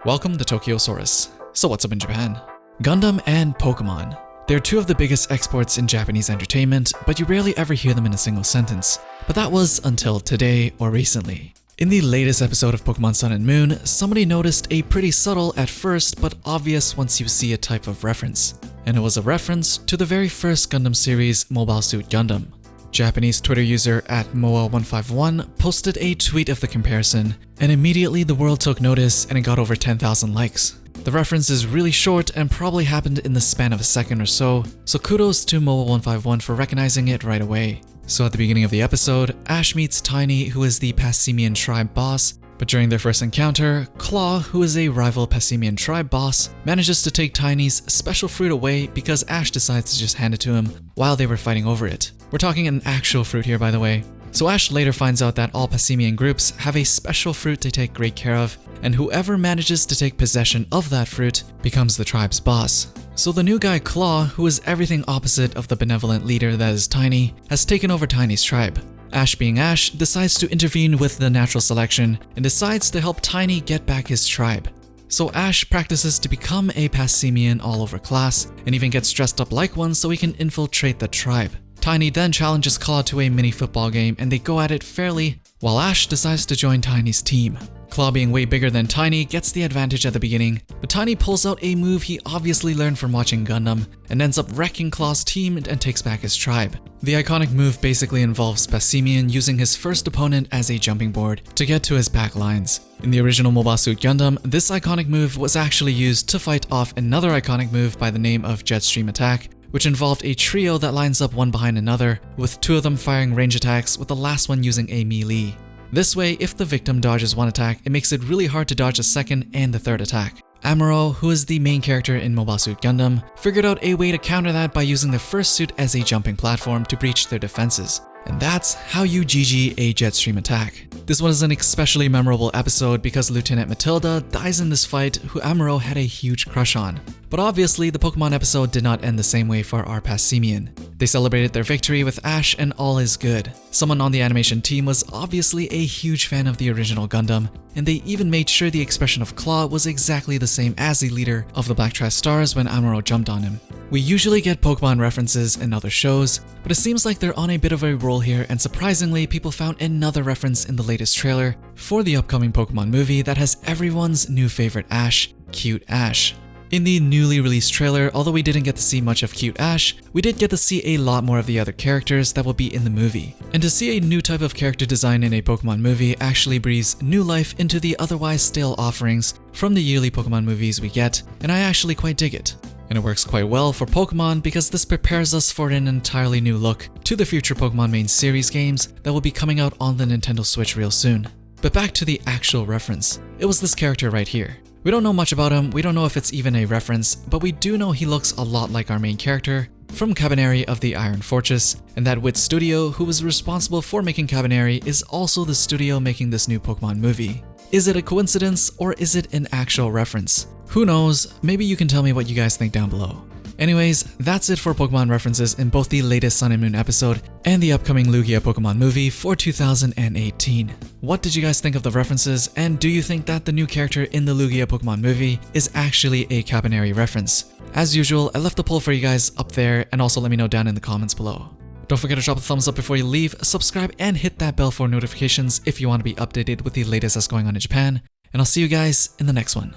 Welcome to Tokyosaurus. So what's up in Japan? Gundam and Pokemon. They're two of the biggest exports in Japanese entertainment, but you rarely ever hear them in a single sentence. But that was until today or recently. In the latest episode of Pokemon Sun and Moon, somebody noticed a pretty subtle at first but obvious once you see a type of reference. And it was a reference to the very first Gundam series, Mobile Suit Gundam. Japanese Twitter user @moa151 posted a tweet of the comparison, and immediately the world took notice and it got over 10,000 likes. The reference is really short and probably happened in the span of a second or so kudos to moa151 for recognizing it right away. So at the beginning of the episode, Ash meets Tiny, who is the Passimian tribe boss, but during their first encounter, Claw, who is a rival Passimian tribe boss, manages to take Tiny's special fruit away because Ash decides to just hand it to him while they were fighting over it. We're talking an actual fruit here, by the way. So Ash later finds out that all Passimian groups have a special fruit they take great care of, and whoever manages to take possession of that fruit becomes the tribe's boss. So the new guy Claw, who is everything opposite of the benevolent leader that is Tiny, has taken over Tiny's tribe. Ash, being Ash, decides to intervene with the natural selection and decides to help Tiny get back his tribe. So Ash practices to become a Passimian all-over class and even gets dressed up like one so he can infiltrate the tribe. Tiny then challenges Claw to a mini football game and they go at it fairly, while Ash decides to join Tiny's team. Claw, being way bigger than Tiny, gets the advantage at the beginning, but Tiny pulls out a move he obviously learned from watching Gundam and ends up wrecking Claw's team and takes back his tribe. The iconic move basically involves Passimian using his first opponent as a jumping board to get to his back lines. In the original Mobile Suit Gundam, this iconic move was actually used to fight off another iconic move by the name of Jetstream Attack, which involved a trio that lines up one behind another, with two of them firing range attacks with the last one using a melee. This way, if the victim dodges one attack, it makes it really hard to dodge the second and the third attack. Amuro, who is the main character in Mobile Suit Gundam, figured out a way to counter that by using the first suit as a jumping platform to breach their defenses. And that's how you GG a Jetstream Attack. This was an especially memorable episode because Lieutenant Matilda dies in this fight, who Amuro had a huge crush on. But obviously, the Pokemon episode did not end the same way for our Passimian. They celebrated their victory with Ash and all is good. Someone on the animation team was obviously a huge fan of the original Gundam, and they even made sure the expression of Claw was exactly the same as the leader of the Black Trash Stars when Amuro jumped on him. We usually get Pokemon references in other shows, but it seems like they're on a bit of a roll here, and surprisingly, people found another reference in the latest trailer for the upcoming Pokemon movie that has everyone's new favorite Ash, Cute Ash. In the newly released trailer, although we didn't get to see much of Cute Ash, we did get to see a lot more of the other characters that will be in the movie. And to see a new type of character design in a Pokemon movie actually breathes new life into the otherwise stale offerings from the yearly Pokemon movies we get, and I actually quite dig it. And it works quite well for Pokemon because this prepares us for an entirely new look to the future Pokemon main series games that will be coming out on the Nintendo Switch real soon. But back to the actual reference. It was this character right here. We don't know much about him, we don't know if it's even a reference, but we do know he looks a lot like our main character from Cabaneri of the Iron Fortress, and that Wit Studio, who was responsible for making Cabaneri, is also the studio making this new Pokemon movie. Is it a coincidence or is it an actual reference? Who knows? Maybe you can tell me what you guys think down below. Anyways, that's it for Pokemon references in both the latest Sun and Moon episode and the upcoming Lugia Pokemon movie for 2018. What did you guys think of the references, and do you think that the new character in the Lugia Pokemon movie is actually a Cabaneri reference? As usual, I left a poll for you guys up there, and also let me know down in the comments below. Don't forget to drop a thumbs up before you leave, subscribe, and hit that bell for notifications if you want to be updated with the latest that's going on in Japan, and I'll see you guys in the next one.